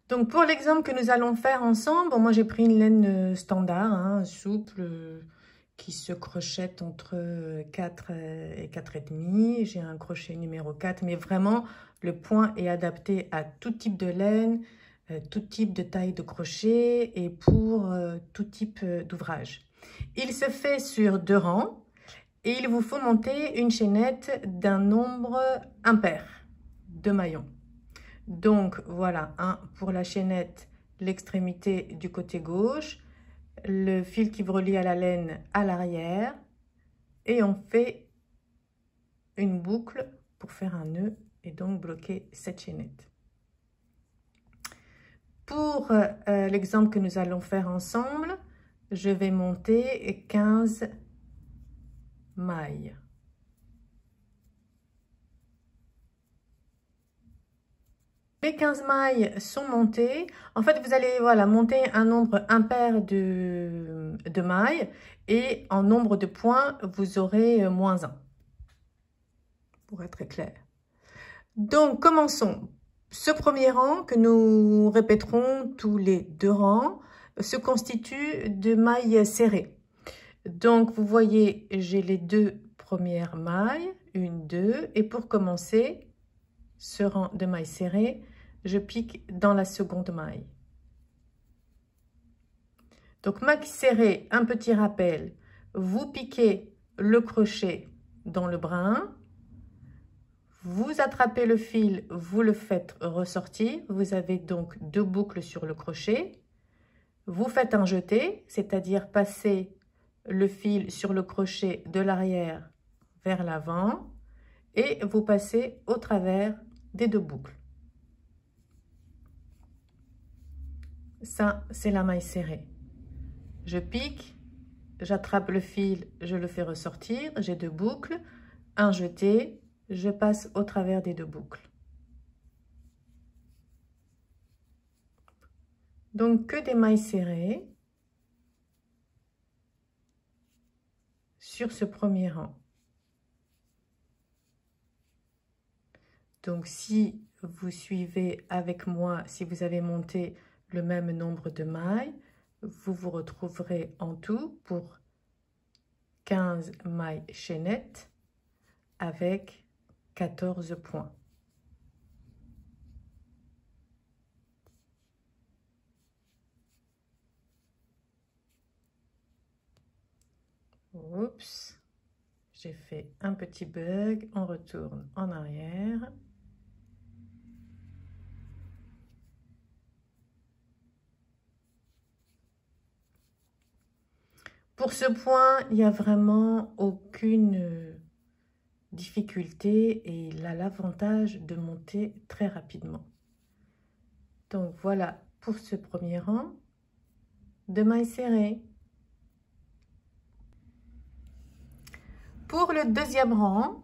Donc, pour l'exemple que nous allons faire ensemble, bon, moi j'ai pris une laine standard, hein, souple, qui se crochette entre 4 et 4,5. J'ai un crochet numéro 4, mais vraiment, le point est adapté à tout type de laine, tout type de taille de crochet et pour tout type d'ouvrage. Il se fait sur 2 rangs et il vous faut monter une chaînette d'un nombre impair de maillons. Donc, voilà, pour la chaînette, l'extrémité du côté gauche, le fil qui vous relie à la laine à l'arrière, et on fait une boucle pour faire un nœud et donc bloquer cette chaînette. Pour l'exemple que nous allons faire ensemble, je vais monter 15 mailles. Les 15 mailles sont montées. En fait, vous allez monter un nombre impair de mailles et en nombre de points, vous aurez -1, pour être très clair. Donc, commençons. Ce premier rang que nous répéterons tous les 2 rangs se constitue de mailles serrées. Donc, vous voyez, j'ai les 2 premières mailles, 1, 2, et pour commencer ce rang de mailles serrées, je pique dans la seconde maille. Donc, maille serrée, un petit rappel, vous piquez le crochet dans le brin, vous attrapez le fil, vous le faites ressortir, vous avez donc 2 boucles sur le crochet, vous faites un jeté, c'est-à-dire passer le fil sur le crochet de l'arrière vers l'avant et vous passez au travers des 2 boucles. Ça, c'est la maille serrée. Je pique, j'attrape le fil, je le fais ressortir, j'ai 2 boucles, un jeté, je passe au travers des 2 boucles. Donc, que des mailles serrées sur ce premier rang. Donc, si vous suivez avec moi, si vous avez monté le même nombre de mailles, vous vous retrouverez en tout pour 15 mailles chaînettes avec 14 points. Oups, j'ai fait un petit bug, on retourne en arrière. Pour ce point, il n'y a vraiment aucune difficulté et il a l'avantage de monter très rapidement. Donc voilà pour ce premier rang de mailles serrées. Pour le deuxième rang,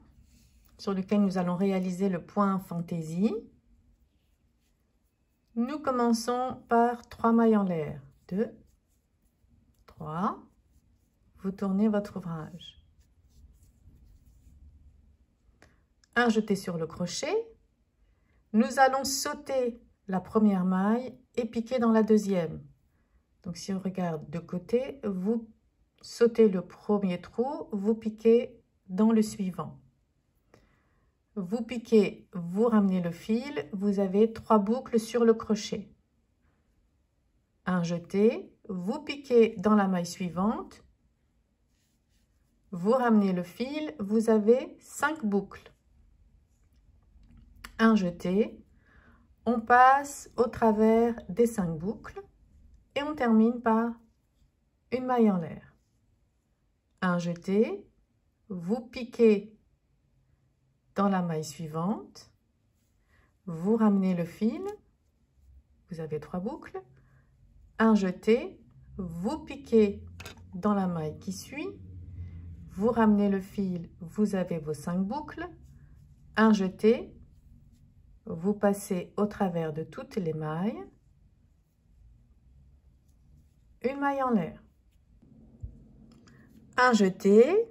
sur lequel nous allons réaliser le point fantaisie, nous commençons par 3 mailles en l'air. 2, 3, vous tournez votre ouvrage. Un jeté sur le crochet. Nous allons sauter la première maille et piquer dans la deuxième. Donc, si on regarde de côté, vous sautez le premier trou, vous piquez dans le suivant. Vous piquez, vous ramenez le fil, vous avez 3 boucles sur le crochet. Un jeté, vous piquez dans la maille suivante, vous ramenez le fil, vous avez 5 boucles. Un jeté, on passe au travers des 5 boucles et on termine par une maille en l'air. Un jeté, vous piquez dans la maille suivante, vous ramenez le fil, vous avez 3 boucles, un jeté, vous piquez dans la maille qui suit, vous ramenez le fil, vous avez vos 5 boucles, un jeté, vous passez au travers de toutes les mailles, une maille en l'air, un jeté,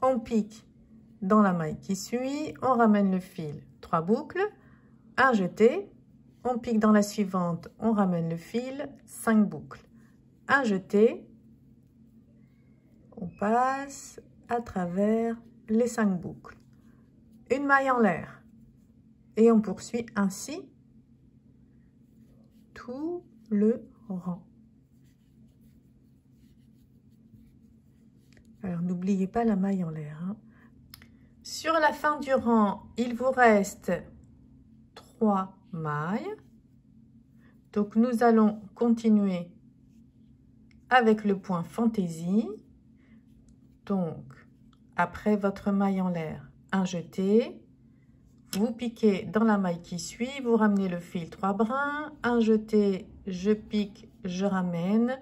on pique dans la maille qui suit, on ramène le fil, 3 boucles, un jeté, on pique dans la suivante, on ramène le fil, 5 boucles. Un jeté, on passe à travers les 5 boucles. Une maille en l'air. Et on poursuit ainsi tout le rang. Alors, n'oubliez pas la maille en l'air. Hein. Sur la fin du rang, il vous reste 3 mailles. Donc, nous allons continuer avec le point fantaisie. Donc, après votre maille en l'air, un jeté. Vous piquez dans la maille qui suit, vous ramenez le fil 3 brins, un jeté, je pique, je ramène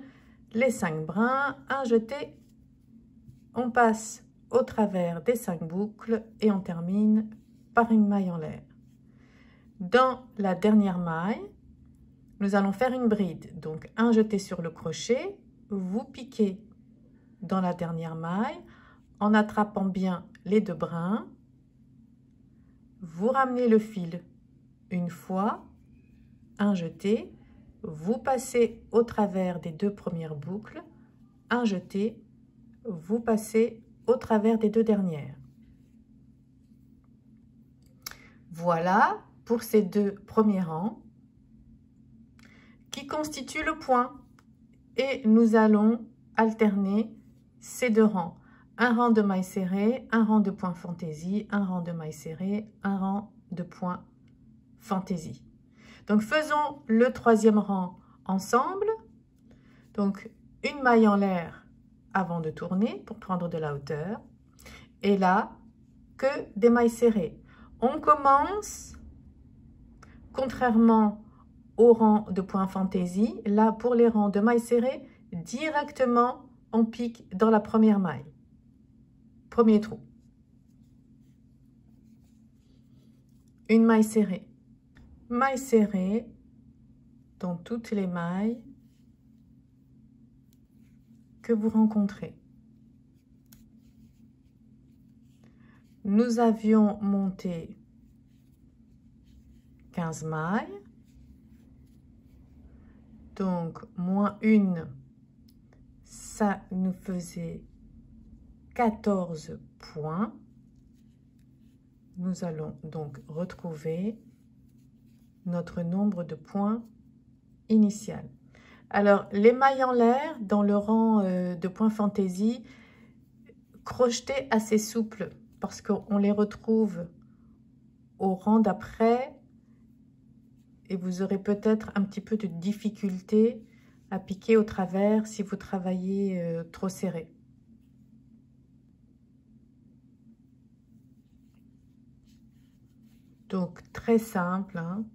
les 5 brins, un jeté, on passe au travers des 5 boucles et on termine par une maille en l'air. Dans la dernière maille, nous allons faire une bride, donc un jeté sur le crochet, vous piquez dans la dernière maille en attrapant bien les 2 brins. Vous ramenez le fil une fois, un jeté, vous passez au travers des 2 premières boucles, un jeté, vous passez au travers des 2 dernières. Voilà pour ces 2 premiers rangs qui constituent le point. Et nous allons alterner ces 2 rangs. Un rang de mailles serrées, un rang de point fantaisie, un rang de mailles serrées, un rang de point fantaisie. Donc, faisons le 3e rang ensemble. Donc, une maille en l'air avant de tourner pour prendre de la hauteur. Et là, que des mailles serrées. On commence, contrairement au rang de point fantaisie, là, pour les rangs de mailles serrées, directement, on pique dans la première maille. Premier trou. Une maille serrée. Maille serrée dans toutes les mailles que vous rencontrez. Nous avions monté 15 mailles. Donc, moins 1, ça nous faisait 14 points. Nous allons donc retrouver notre nombre de points initial. Alors, les mailles en l'air, dans le rang de points fantaisie, crochetez assez souple parce qu'on les retrouve au rang d'après et vous aurez peut-être un petit peu de difficulté à piquer au travers si vous travaillez trop serré. Donc, très simple, hein,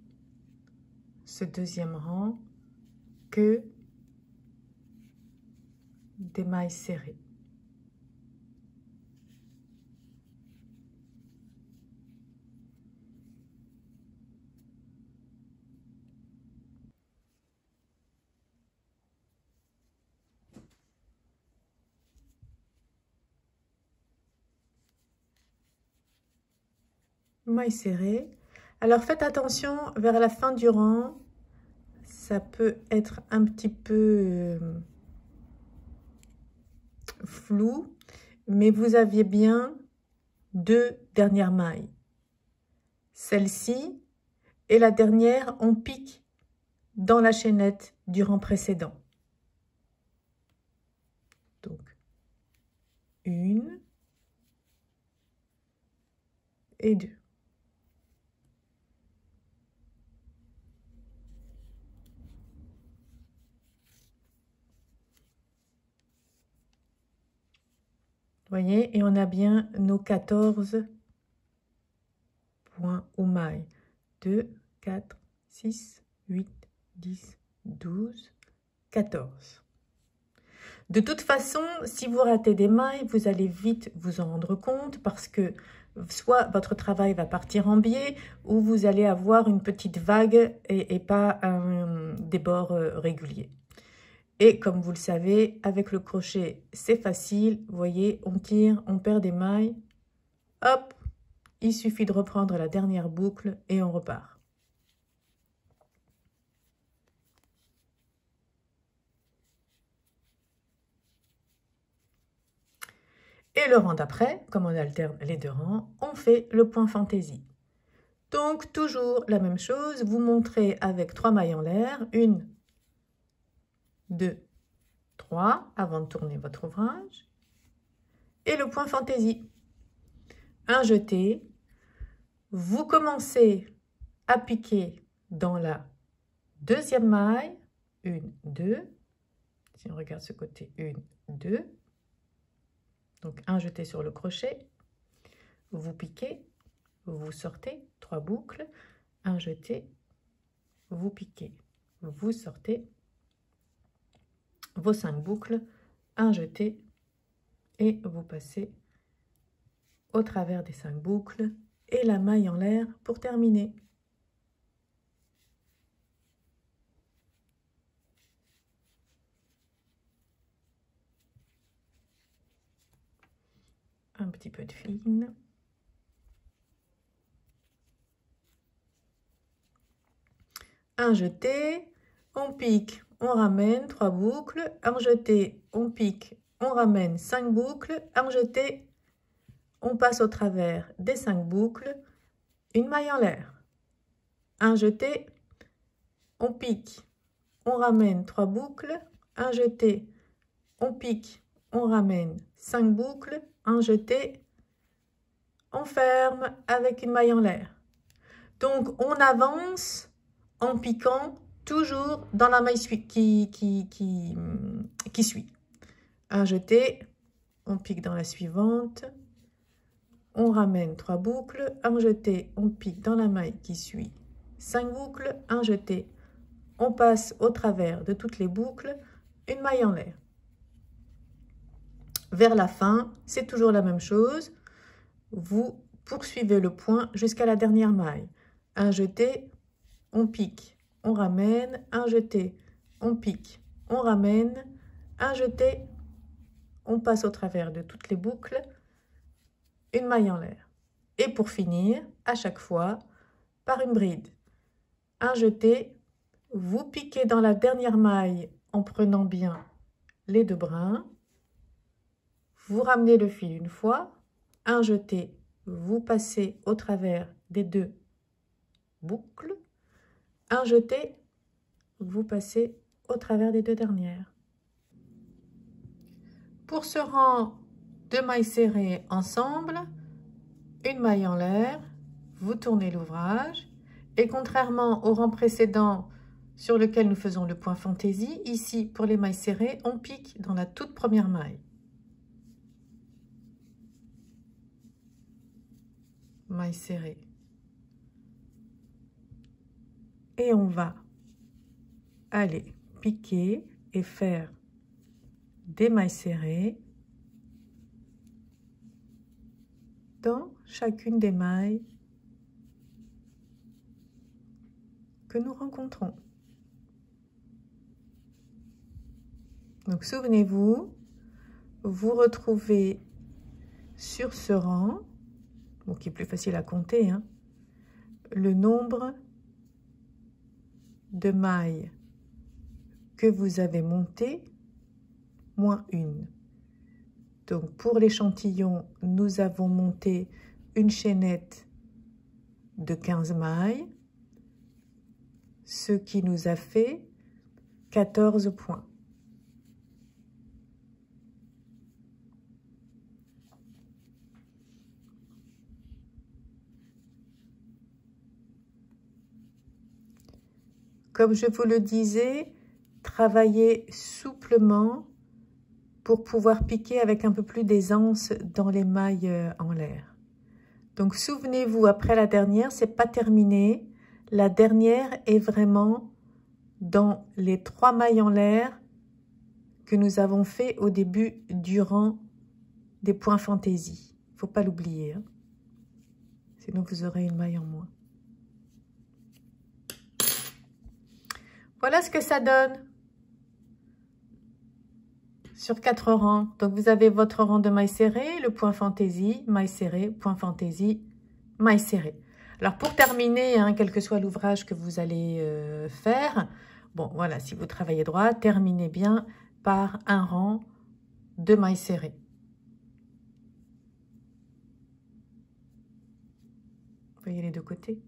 ce 2e rang, que des mailles serrées. Mailles serrées. Alors, faites attention, vers la fin du rang, ça peut être un petit peu flou, mais vous aviez bien 2 dernières mailles. Celle-ci et la dernière, on pique dans la chaînette du rang précédent. Donc, 1 et 2. Voyez, et on a bien nos 14 points ou mailles. 2, 4, 6, 8, 10, 12, 14. De toute façon, si vous ratez des mailles, vous allez vite vous en rendre compte parce que soit votre travail va partir en biais ou vous allez avoir une petite vague et pas des bords réguliers. Et comme vous le savez, avec le crochet, c'est facile. Vous voyez, on tire, on perd des mailles. Hop, il suffit de reprendre la dernière boucle et on repart. le rang d'après, comme on alterne les deux rangs, on fait le point fantaisie. Donc, toujours la même chose, vous montrez avec 3 mailles en l'air, 1, 2, 3, avant de tourner votre ouvrage, et le point fantaisie. Un jeté, vous commencez à piquer dans la deuxième maille, 1, 2, si on regarde ce côté, 1, 2, donc un jeté sur le crochet, vous piquez, vous sortez, 3 boucles, un jeté, vous piquez, vous sortez, vos 5 boucles, un jeté, et vous passez au travers des 5 boucles, et la maille en l'air pour terminer. Un petit peu de fine. Un jeté, on pique, on ramène 3 boucles, un jeté, on pique, on ramène 5 boucles, un jeté, on passe au travers des 5 boucles, une maille en l'air. Un jeté, on pique, on ramène 3 boucles, un jeté, on pique, on ramène 5 boucles, un jeté, on ferme avec une maille en l'air. Donc on avance en piquant toujours dans la maille qui suit. Un jeté, on pique dans la suivante, on ramène 3 boucles, un jeté, on pique dans la maille qui suit 5 boucles, un jeté, on passe au travers de toutes les boucles, une maille en l'air. Vers la fin, c'est toujours la même chose, vous poursuivez le point jusqu'à la dernière maille. Un jeté, on pique, on ramène, un jeté, on pique, on ramène, un jeté, on passe au travers de toutes les boucles, une maille en l'air. Et pour finir, à chaque fois, par une bride. Un jeté, vous piquez dans la dernière maille en prenant bien les 2 brins, vous ramenez le fil une fois, un jeté, vous passez au travers des 2 boucles, un jeté, vous passez au travers des 2 dernières. Pour ce rang de mailles serrées ensemble, une maille en l'air, vous tournez l'ouvrage et contrairement au rang précédent sur lequel nous faisons le point fantaisie, ici pour les mailles serrées, on pique dans la toute première maille. Maille serrée. Et on va aller piquer et faire des mailles serrées dans chacune des mailles que nous rencontrons. Donc souvenez-vous, vous retrouvez sur ce rang, bon, qui est plus facile à compter, hein, le nombre de mailles que vous avez montées, moins 1. Donc pour l'échantillon, nous avons monté une chaînette de 15 mailles, ce qui nous a fait 14 points. Comme je vous le disais, travaillez souplement pour pouvoir piquer avec un peu plus d'aisance dans les mailles en l'air. Donc souvenez-vous, après la dernière, c'est pas terminé. La dernière est vraiment dans les 3 mailles en l'air que nous avons fait au début du rang des points fantaisie. Il ne faut pas l'oublier, hein. Sinon vous aurez une maille en moins. Voilà ce que ça donne sur 4 rangs. Donc vous avez votre rang de mailles serrées, le point fantaisie, maille serrée, point fantaisie, maille serrée. Alors pour terminer, hein, quel que soit l'ouvrage que vous allez faire, bon voilà, si vous travaillez droit, terminez bien par un rang de mailles serrées. voyez les deux côtés.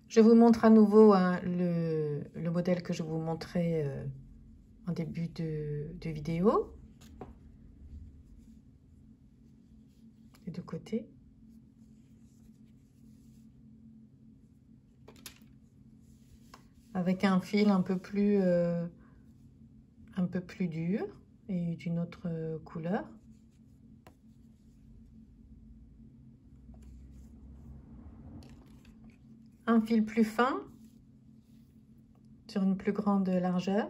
Je vous montre à nouveau hein, le modèle que je vous montrais en début de vidéo. Les deux côtés. Avec un fil un peu plus dur et d'une autre couleur. Un fil plus fin sur une plus grande largeur.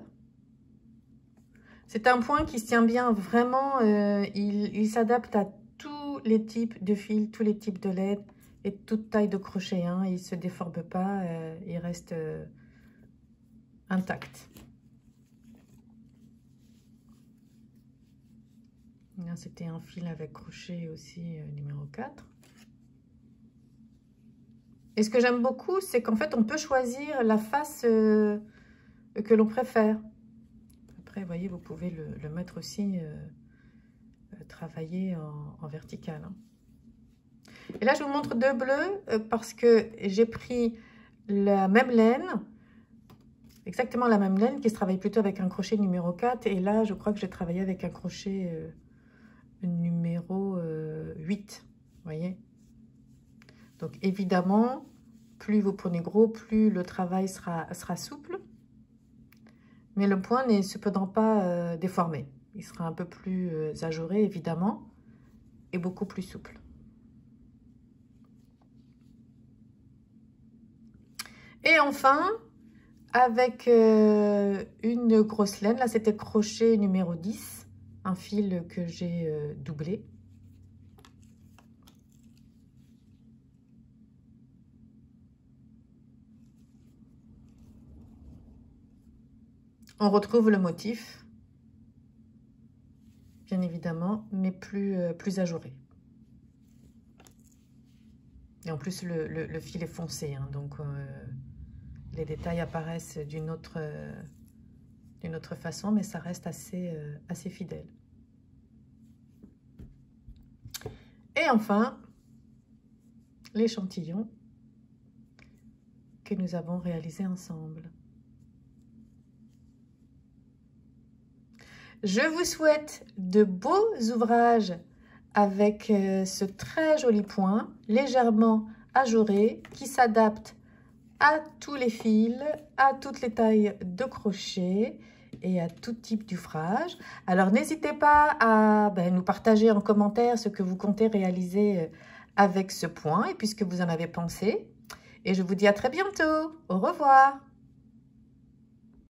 C'est un point qui se tient bien, vraiment, il s'adapte à tous les types de fils, tous les types de laine et toute taille de crochet. Hein. Il ne se déforme pas, il reste intact. C'était un fil avec crochet aussi numéro 4. Et ce que j'aime beaucoup, c'est qu'en fait, on peut choisir la face que l'on préfère. Après, vous voyez, vous pouvez le mettre aussi, travailler en vertical. Hein. Et là, je vous montre deux bleus parce que j'ai pris la même laine, exactement la même laine qui se travaille plutôt avec un crochet numéro 4. Et là, je crois que j'ai travaillé avec un crochet numéro 8. Vous voyez? Donc, évidemment, plus vous prenez gros, plus le travail sera souple. Mais le point n'est cependant pas déformé. Il sera un peu plus ajouré, évidemment, et beaucoup plus souple. Et enfin, avec une grosse laine, là c'était crochet numéro 10, un fil que j'ai doublé. On retrouve le motif, bien évidemment, mais plus ajouré. Et en plus, le fil est foncé, hein, donc les détails apparaissent d'une autre façon, mais ça reste assez fidèle. Et enfin, l'échantillon que nous avons réalisé ensemble. Je vous souhaite de beaux ouvrages avec ce très joli point, légèrement ajouré, qui s'adapte à tous les fils, à toutes les tailles de crochet et à tout type d'ouvrage. Alors, n'hésitez pas à nous partager en commentaire ce que vous comptez réaliser avec ce point et puis ce que vous en avez pensé. Et je vous dis à très bientôt. Au revoir.